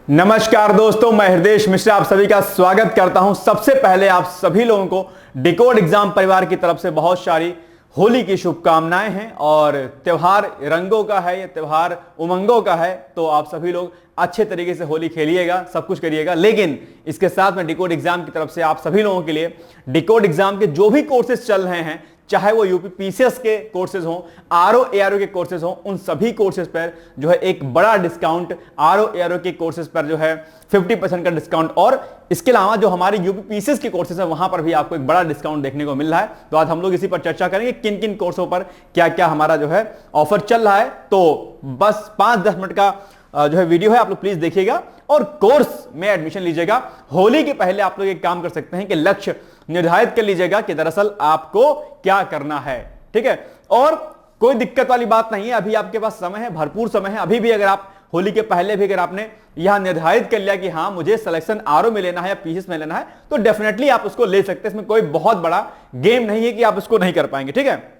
नमस्कार दोस्तों, मैं हृदय मिश्रा आप सभी का स्वागत करता हूं। सबसे पहले आप सभी लोगों को डिकोड एग्जाम परिवार की तरफ से बहुत सारी होली की शुभकामनाएं हैं। और त्योहार रंगों का है, ये त्योहार उमंगों का है, तो आप सभी लोग अच्छे तरीके से होली खेलिएगा, सब कुछ करिएगा। लेकिन इसके साथ में डिकोड एग्जाम की तरफ से आप सभी लोगों के लिए डिकोड एग्जाम के जो भी कोर्सेज चल रहे हैं, चाहे वो यूपी पीसीएस के कोर्सेज हों, आरओ एआरओ के कोर्सेज हों, उन सभी कोर्सेज पर जो है एक बड़ा डिस्काउंट, आरओ एआरओ के कोर्सेज पर जो है 50% का डिस्काउंट, और इसके अलावा जो हमारे यूपी पीसीएस के कोर्सेज हैं वहां पर भी आपको एक बड़ा डिस्काउंट देखने को मिल रहा है। तो आज हम लोग इसी पर चर्चा करेंगे किन किन कोर्सों पर क्या क्या हमारा जो है ऑफर चल रहा है। तो बस 5-10 मिनट का जो है वीडियो है, आप लोग प्लीज देखिएगा और कोर्स में एडमिशन लीजिएगा। होली के पहले आप लोग एक काम कर सकते हैं कि लक्ष्य निर्धारित कर लीजिएगा कि दरअसल आपको क्या करना है, ठीक है। और कोई दिक्कत वाली बात नहीं है, अभी आपके पास समय है, भरपूर समय है। अभी भी अगर आप होली के पहले भी अगर आपने यहां निर्धारित कर लिया कि हाँ मुझे सिलेक्शन आरओ में लेना है या पीसीएस में लेना है, तो डेफिनेटली आप उसको ले सकते हैं। इसमें कोई बहुत बड़ा गेम नहीं है कि आप उसको नहीं कर पाएंगे, ठीक है।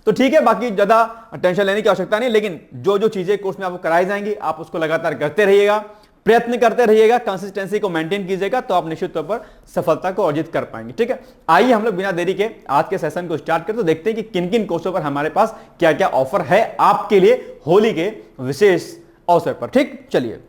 तो ठीक है, बाकी ज्यादा टेंशन लेने की आवश्यकता नहीं, लेकिन जो जो चीजें कोर्स में आपको कराई जाएंगी आप उसको लगातार करते रहिएगा, प्रयत्न करते रहिएगा, कंसिस्टेंसी को मेंटेन कीजिएगा, तो आप निश्चित तौर पर सफलता को अर्जित कर पाएंगे, ठीक है। आइए हम लोग बिना देरी के आज के सेशन को स्टार्ट करते, तो देखते हैं कि किन किन कोर्सों पर हमारे पास क्या क्या ऑफर है आपके लिए होली के विशेष अवसर पर। ठीक, चलिए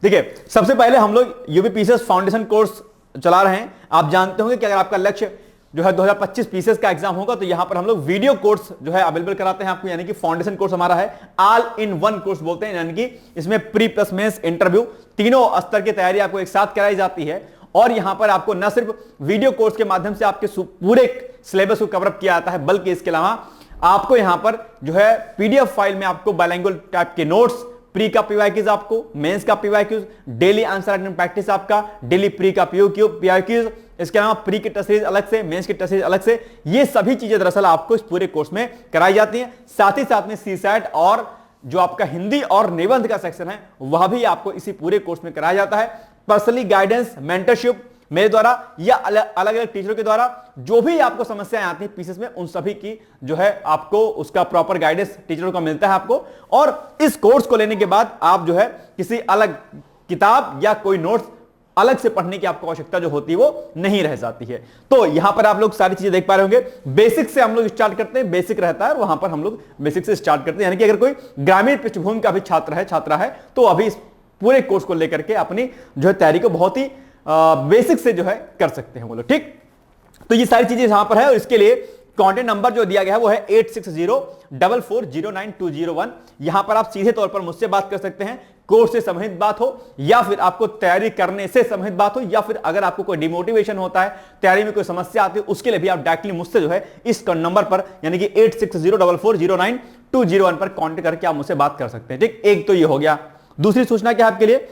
देखिए, सबसे पहले हम लोग यूपी पीसीएस फाउंडेशन कोर्स चला रहे हैं। आप जानते होंगे कि अगर आपका लक्ष्य जो है 2025 पीसीएस का एग्जाम होगा, तो यहां पर हम लोग वीडियो कोर्स जो है अवेलेबल कराते हैं आपको, यानी कि फाउंडेशन कोर्स हमारा है ऑल इन वन कोर्स बोलते हैं, यानी कि इसमें प्री प्लस मेंस इंटरव्यू तीनों स्तर की तैयारी आपको एक साथ कराई जाती है। और यहां पर आपको न सिर्फ वीडियो कोर्स के माध्यम से आपके पूरे सिलेबस को कवर किया जाता है, बल्कि इसके अलावा आपको यहां पर जो है पीडीएफ फाइल में आपको बाइलिंगुअल टाइप के नोट्स, प्री का पीवाईक्यूज, आपको मेंस का PYQs, daily answer writing practice, आपका डेली प्री का पीवाईक्यूज, इसके अलावा प्री की टेस्ट सीरीज अलग से, मेंस की टेस्ट सीरीज अलग से, ये सभी चीजें दरअसल आपको इस पूरे कोर्स में कराई जाती हैं। साथ ही साथ में सीसैट और जो आपका हिंदी और निबंध का सेक्शन है वह भी आपको इसी पूरे कोर्स में कराया जाता है। पर्सनली गाइडेंस, मेंटरशिप मेरे द्वारा या अलग अलग टीचरों के द्वारा, जो भी आपको समस्याएं आती हैं पीसीएस में, उन सभी की जो है आपको उसका प्रॉपर गाइडेंस टीचरों का मिलता है आपको। और इस कोर्स को लेने के बाद आप जो है किसी अलग किताब या कोई नोट्स अलग से पढ़ने की आपको आवश्यकता जो होती है वो नहीं रह जाती है। तो यहां पर आप लोग सारी चीजें देख पा रहे होंगे। बेसिक से हम लोग स्टार्ट करते हैं, बेसिक रहता है, वहां पर हम लोग बेसिक से स्टार्ट करते हैं, यानी कि अगर कोई ग्रामीण पृष्ठभूमि का भी छात्रा है तो अभी इस पूरे कोर्स को लेकर के अपनी जो है तैयारी को बहुत ही बेसिक से जो है कर सकते हैं वो लोग, ठीक। तो ये सारी चीजें यहां पर है, और इसके लिए कॉन्टेक्ट नंबर जो दिया गया है वो है 8604409201। यहां पर आप सीधे तौर पर मुझसे बात कर सकते हैं, कोर्स से संबंधित बात हो या फिर आपको तैयारी करने से संबंधित बात हो, या फिर अगर आपको कोई डिमोटिवेशन होता है, तैयारी में कोई समस्या आती है, उसके लिए भी आप डायरेक्टली मुझसे जो है इस नंबर पर यानी कि 8604409201 पर कॉन्टेक्ट करके आप मुझसे बात कर सकते हैं, ठीक। एक तो ये हो गया। दूसरी सूचना क्या है आपके लिए,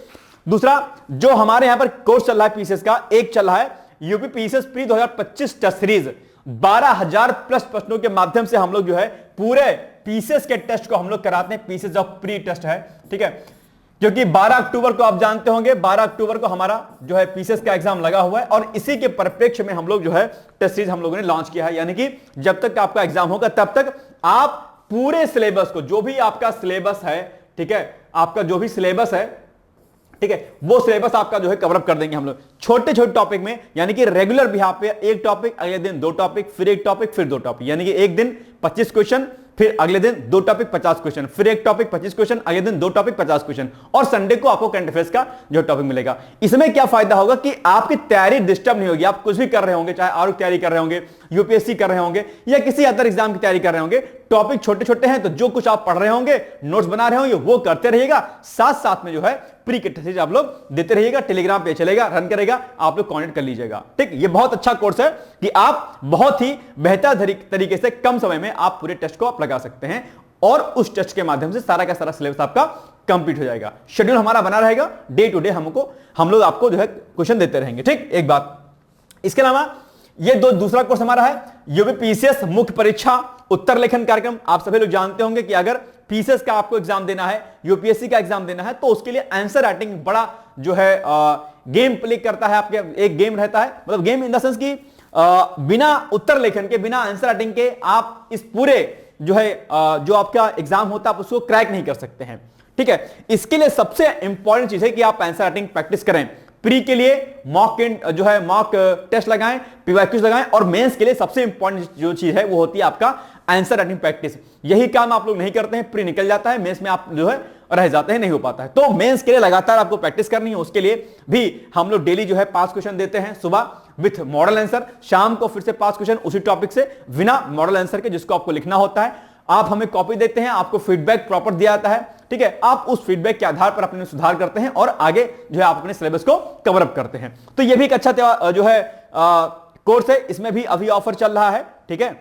दूसरा जो हमारे यहां पर कोर्स चल रहा है पीसीएस का, एक चल रहा है UP PCS pre 2025 test series. 12,000 plus प्रश्नों के माध्यम से हम लोग जो है पूरे पीसीएस के टेस्ट को हम लोग कराते हैं। पीसीएस जो प्री टेस्ट है, ठीक है, क्योंकि 12 अक्टूबर को आप जानते होंगे, 12 अक्टूबर को हमारा जो है पीसीएस का एग्जाम लगा हुआ है, और इसी के परिप्रेक्ष्य में हम लोग जो है टेस्ट सीरीज हम लोगों ने लॉन्च किया है। यानी कि जब तक आपका एग्जाम होगा तब तक आप पूरे सिलेबस को, जो भी आपका सिलेबस है, ठीक है, आपका जो भी सिलेबस है, ठीक है, वो सिलेबस आपका जो है कवर अप कर देंगे हम लोग छोटे छोटे टॉपिक में, यानी कि रेगुलर बिहाफ पे एक टॉपिक, अगले दिन 2 टॉपिक, फिर एक टॉपिक, फिर 2 टॉपिक, यानी कि एक दिन 25 क्वेश्चन, फिर अगले दिन 2 टॉपिक 50 क्वेश्चन, फिर एक टॉपिक 25 क्वेश्चन, अगले दिन 2 टॉपिक 50 क्वेश्चन, और संडे को आपको करंट अफेयर्स का जो टॉपिक मिलेगा। इसमें क्या फायदा होगा कि आपकी तैयारी डिस्टर्ब नहीं होगी। आप कुछ भी कर रहे होंगे, चाहे आरओ की तैयारी कर रहे होंगे, यूपीएससी कर रहे होंगे, या किसी अदर एग्जाम की तैयारी कर रहे होंगे, टॉपिक छोटे छोटे हैं, तो जो कुछ आप पढ़ रहे होंगे, नोट्स बना रहे होंगे, वो करते रहिएगा। साथ साथ में जो है प्री के टेस्ट आप लोग देते रहिएगा, टेलीग्राम पे चलेगा, रन करेगा, आप लोग कॉन्टेक्ट कर लीजिएगा, ठीक। ये बहुत अच्छा कोर्स है कि आप बहुत ही बेहतर तरीके से कम समय में आप पूरे टेस्ट को आप लगा सकते हैं, और उस टेस्ट के माध्यम से सारा का सारा सिलेबस आपका कंप्लीट हो जाएगा। शेड्यूल हमारा बना रहेगा, डे टू डे हम लोग आपको जो है क्वेश्चन देते रहेंगे, ठीक। एक बात, इसके अलावा ये दूसरा कोर्स हमारा है यूपी पीसीएस मुख्य परीक्षा उत्तर लेखन कार्यक्रम। आप सभी लोग जानते होंगे कि अगर पीसीएस का आपको एग्जाम देना है, यूपीएससी का एग्जाम देना है, तो उसके लिए आंसर राइटिंग बड़ा जो है गेम प्ले करता है। आपके एक गेम रहता है, मतलब गेम इन द सेंस कि बिना उत्तर लेखन के, बिना आंसर राइटिंग के आप इस पूरे जो है जो आपका एग्जाम होता है आप उसको क्रैक नहीं कर सकते हैं, ठीक है। इसके लिए सबसे इंपॉर्टेंट चीज है कि आप आंसर राइटिंग प्रैक्टिस करें। प्री के लिए मॉक टेस्ट लगाएं, पीवाईक्यूज लगाएं, और मेंस के लिए सबसे इंपॉर्टेंट जो चीज है वो होती है आपका आंसर राइटिंग प्रैक्टिस। यही काम आप लोग नहीं करते हैं, प्री निकल जाता है, मेंस में आप जो है रह जाते हैं, नहीं हो पाता है। तो मेंस के लिए लगातार आपको प्रैक्टिस करनी है। उसके लिए भी हम लोग डेली जो है 5 क्वेश्चन देते हैं, सुबह विथ मॉडल आंसर, शाम को फिर से 5 क्वेश्चन उसी टॉपिक से बिना मॉडल आंसर के, जिसको आपको लिखना होता है। आप हमें कॉपी देते हैं, आपको फीडबैक प्रॉपर दिया जाता है, ठीक है। आप उस फीडबैक के आधार पर अपने सुधार करते हैं और आगे जो है आप अपने सिलेबस को कवर अप करते हैं। तो ये भी एक अच्छा जो है कोर्स है। इसमें भी अभी ऑफर चल रहा है, ठीक है।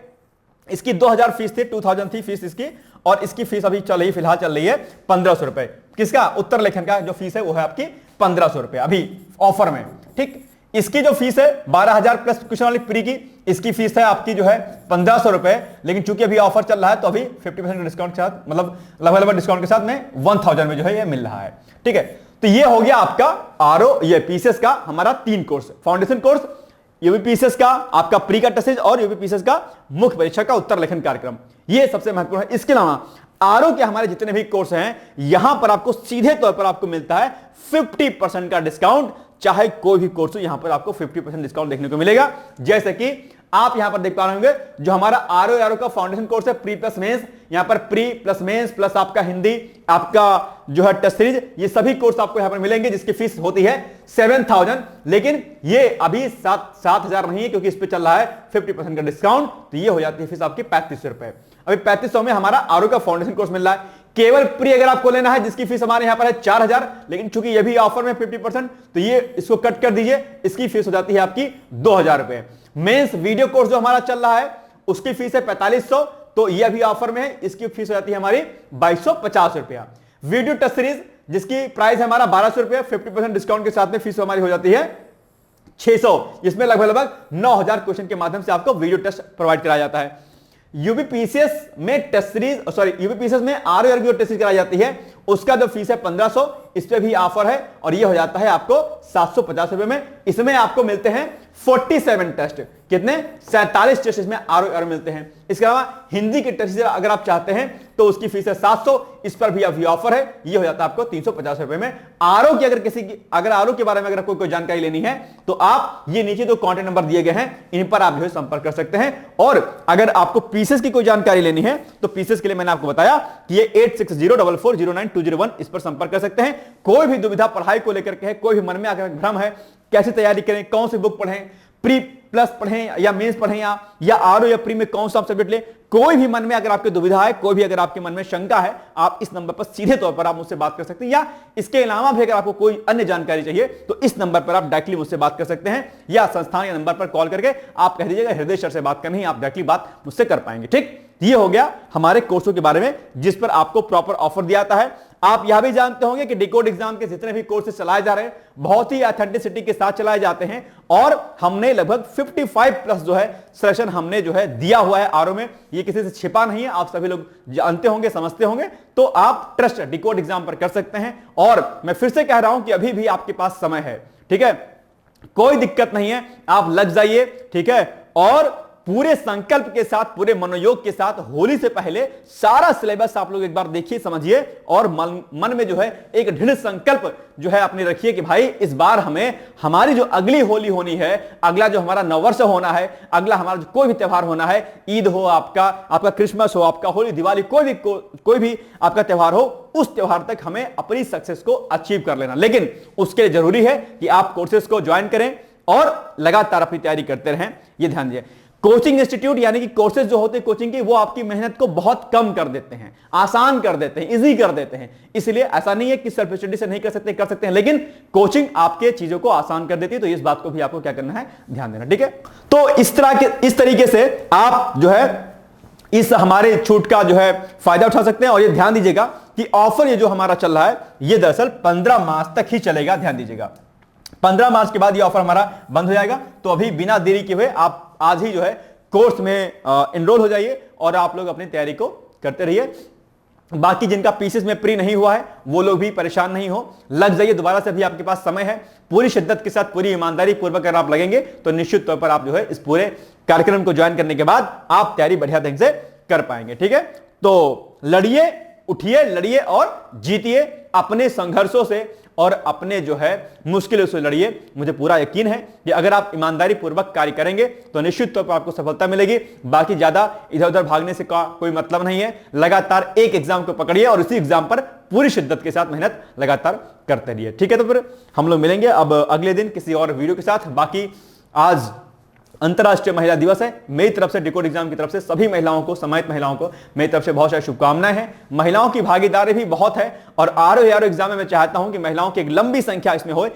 इसकी 2000 फीस थी, 2000 थी फीस इसकी, और इसकी फीस अभी फिलहाल चल रही है 1500 रुपए। किसका? उत्तर लेखन का जो फीस है वो है आपकी 1500 रुपए अभी ऑफर में, ठीक। इसकी जो फीस है 12000 प्लस क्वेश्चन वाली प्री की, इसकी फीस है आपकी जो है 1500 रुपए। लेकिन चूंकि अभी ऑफर चल रहा है तो अभी 50% डिस्काउंट के साथ, मतलब लगभग डिस्काउंट के साथ में 1000 में जो है ये मिल रहा है, ठीक है। तो ये हो गया आपका आरओ ये पीसीएस का हमारा 3 कोर्स, फाउंडेशन कोर्स, यूपीपीसीएस का आपका प्री का टेस्ट और यूपीपीसीएस का मुख्य परीक्षा का उत्तर लेखन कार्यक्रम, ये सबसे महत्वपूर्ण है। इसके अलावा आरओ के हमारे जितने भी कोर्स हैं यहां पर आपको सीधे तौर पर आपको मिलता है 50% का डिस्काउंट। चाहे कोई भी कोर्स हो, यहां पर आपको 50% डिस्काउंट देखने को मिलेगा। जैसे कि आप यहां पर देख पा रहे होंगे, जो हमारा आरओ का फाउंडेशन कोर्स है प्री प्लस मेंस, यहां पर प्री प्लस मेंस प्लस आपका हिंदी, आपका जो है टेस्ट सीरीज, ये सभी कोर्स आपको यहां पर मिलेंगे, जिसकी फीस होती है 7000। लेकिन ये अभी 7000 नहीं है, क्योंकि इस पे चल रहा है 50% का डिस्काउंट, तो ये हो जाती है फीस आपकी 3500 रुपए। अभी 3500 में हमारा आरओ का फाउंडेशन कोर्स मिल रहा है। केवल प्री अगर आपको लेना है, जिसकी फीस हमारे यहां पर है 4000, लेकिन चूंकि ये भी ऑफर में 50%, तो ये इसको कट कर दीजिए, इसकी फीस हो जाती है आपकी 2000 रुपए। मेंस वीडियो कोर्स जो हमारा चल रहा है उसकी फीस है 4500, तो ये अभी ऑफर में है, इसकी फीस हो जाती है हमारी 2250 रुपया। वीडियो टेस्ट सीरीज जिसकी प्राइस है हमारा 1200 रुपया, 50% डिस्काउंट के साथ में फीस हमारी हो जाती है 600, जिसमें लगभग 9000 क्वेश्चन के माध्यम से आपको वीडियो टेस्ट प्रोवाइड कराया जाता है। यूपीपीसीएस में टेस्ट सीरीज, सॉरी यूपीपीसीएस में आरओ की टेस्ट सीरीज कराई जाती है, उसका जो फीस है 1500, इस पे भी ऑफर है, और ये हो जाता है आपको 750 रुपए में। इसमें आपको मिलते हैं 47 टेस्ट, कितने? 47 टेस्ट इसमें आरओ मिलते हैं। इसके अलावा हिंदी के टेस्ट अगर आप चाहते हैं तो उसकी फीस है 700, इस पर भी अभी ऑफर है, ये हो जाता है आपको 350 रुपए में। आरओ की अगर आरओ के बारे में अगर कोई जानकारी लेनी है तो आप ये नीचे जो कॉन्टेक्ट नंबर दिए गए हैं इन पर आप जो है संपर्क कर सकते हैं। और अगर आपको पीसेस की कोई जानकारी लेनी है तो पीसेस के लिए मैंने आपको बताया कि ये 8604409201 इस पर संपर्क कर सकते हैं। कोई भी दुविधा पढ़ाई को लेकर के है, कोई भी मन में अगर भ्रम है, कैसे तैयारी करें, कौन सी बुक पढ़ें, प्री प्लस पढ़ें या मेंस पढ़ें या आरओ या प्री में कौन सा सब्जेक्ट ले, कोई भी मन में अगर आपकी दुविधा है, कोई भी अगर आपके मन में शंका है, आप इस नंबर पर सीधे तौर पर आप मुझसे बात कर सकते हैं। या इसके अलावा भी अगर आपको कोई अन्य जानकारी चाहिए तो इस नंबर पर आप डायरेक्टली मुझसे बात कर सकते हैं, या संस्थान या नंबर पर कॉल करके आप कह दीजिएगा हृदय सर से बात करनी है, आप डायरेक्टली बात मुझसे कर पाएंगे। ठीक, ये हो गया हमारे कोर्सों के बारे में जिस पर आपको प्रॉपर ऑफर दिया जाता है। आप यह भी जानते होंगे कि डिकोड एग्जाम के जितने भी कोर्सेज चलाए जा रहे हैं बहुत ही ऑथेंटिसिटी के साथ चलाए जाते हैं, और हमने लगभग 55 प्लस जो है सिलेक्शन हमने जो है दिया हुआ है आरओ में। ये किसी से छिपा नहीं है, आप सभी लोग जानते होंगे, समझते होंगे। तो आप ट्रस्ट डिकोड एग्जाम पर कर सकते हैं। और मैं फिर से कह रहा हूं कि अभी भी आपके पास समय है, ठीक है, कोई दिक्कत नहीं है, आप लग जाइए, ठीक है। और पूरे संकल्प के साथ, पूरे मनोयोग के साथ होली से पहले सारा सिलेबस आप लोग एक बार देखिए, समझिए, और मन में जो है एक दृढ़ संकल्प जो है अपने रखिए कि भाई इस बार हमें हमारी जो अगली होली होनी है, अगला जो हमारा नववर्ष होना है, अगला हमारा जो कोई भी त्यौहार होना है, ईद हो, आपका क्रिसमस हो, आपका होली, दिवाली, कोई भी आपका त्यौहार हो, उस त्यौहार तक हमें अपनी सक्सेस को अचीव कर लेना। लेकिन उसके लिए जरूरी है कि आप कोर्सेज को ज्वाइन करें और लगातार अपनी तैयारी करते रहें। ये ध्यान दीजिए, कोचिंग इंस्टीट्यूट यानी कि कोर्सेज जो होते हैं कोचिंग की, वो आपकी मेहनत को बहुत कम कर देते हैं, आसान कर देते हैं, इजी कर देते हैं। इसलिए ऐसा नहीं है कि सेल्फ स्टडी से नहीं कर सकते हैं, लेकिन कोचिंग आपके चीजों को आसान कर देती है। तो इस बात को भी आपको क्या करना है, ध्यान देना, ठीक है। तो इस तरीके से आप जो है इस हमारे छूट का जो है फायदा उठा सकते हैं। और ये ध्यान दीजिएगा कि ऑफर ये जो हमारा चल रहा है ये दरअसल 15 मार्च तक ही चलेगा, ध्यान दीजिएगा। 15 मार्च के बाद ये ऑफर हमारा बंद हो जाएगा। तो अभी बिना देरी के हुए आप आज ही जो है कोर्स में एनरोल हो जाइए और आप लोग अपनी तैयारी को करते रहिए। बाकी जिनका पीसेस में प्री नहीं हुआ है वो लोग भी परेशान नहीं हो, लग जाइए दोबारा से, भी आपके पास समय है। पूरी शिद्दत के साथ, पूरी ईमानदारी पूर्वक अगर आप लगेंगे तो निश्चित तौर पर आप जो है इस पूरे कार्यक्रम को ज्वाइन करने के बाद आप तैयारी बढ़िया ढंग से कर पाएंगे, ठीक है। तो लड़िए, उठिए, लड़िए और जीतिए अपने संघर्षों से और अपने जो है मुश्किलों से लड़िए। मुझे पूरा यकीन है कि अगर आप ईमानदारी पूर्वक कार्य करेंगे तो निश्चित तौर पर आपको सफलता मिलेगी। बाकी ज्यादा इधर उधर भागने से का कोई मतलब नहीं है। लगातार एक एग्जाम को पकड़िए और उसी एग्जाम पर पूरी शिद्दत के साथ मेहनत लगातार करते रहिए। ठीक है, तो फिर हम लोग मिलेंगे अब अगले दिन किसी और वीडियो के साथ। बाकी आज अंतर्राष्ट्रीय महिला दिवस है। मेरी तरफ से डिकोड एग्जाम की तरफ से सभी महिलाओं को, सम्मानित महिलाओं को मेरी तरफ से बहुत सारी शुभकामनाएं हैं। महिलाओं की भागीदारी भी बहुत है और आरओ एग्जाम में मैं चाहता हूं कि महिलाओं की एक लंबी संख्या इसमें हो,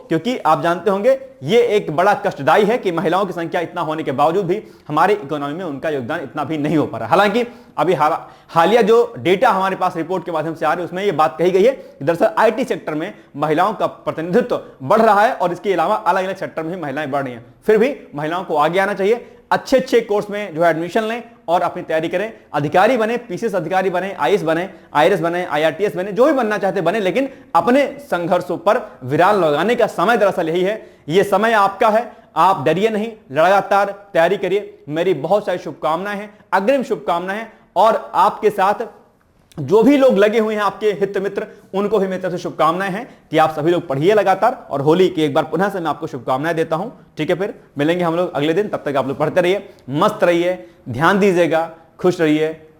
क्योंकि आप जानते होंगे ये एक बड़ा कष्टदायी है कि महिलाओं की संख्या इतना होने के बावजूद भी हमारी इकोनॉमी में उनका योगदान इतना भी नहीं हो पा रहा। हालांकि अभी हालिया जो डेटा हमारे पास रिपोर्ट के माध्यम से आ रही है उसमें यह बात कही गई है कि दरअसल आईटी सेक्टर में महिलाओं का प्रतिनिधित्व बढ़ रहा है और इसके अलावा अलग अलग सेक्टर में भी महिलाएं बढ़ रही हैं। फिर भी महिलाओं को आगे आना चाहिए, अच्छे अच्छे कोर्स में जो है एडमिशन लें और अपनी तैयारी करें। अधिकारी बने, पीसीएस अधिकारी बने, आईएएस बने, आईआरएस बने, आईआरटीएस बने, जो भी बनना चाहते बने, लेकिन अपने संघर्षों पर विराम लगाने का समय दरअसल यही है। यह समय आपका है, आप डरिए नहीं, लगातार तैयारी करिए। मेरी बहुत सारी शुभकामनाएं हैं, अग्रिम शुभकामनाएं हैं और आपके साथ जो भी लोग लगे हुए हैं, आपके हित मित्र, उनको भी मेरी तरफ से शुभकामनाएं हैं कि आप सभी लोग पढ़िए लगातार और होली की एक बार पुनः से मैं आपको शुभकामनाएं देता हूं। ठीक है, फिर मिलेंगे हम लोग अगले दिन। तब तक आप लोग पढ़ते रहिए, मस्त रहिए, ध्यान दीजिएगा, खुश रहिए।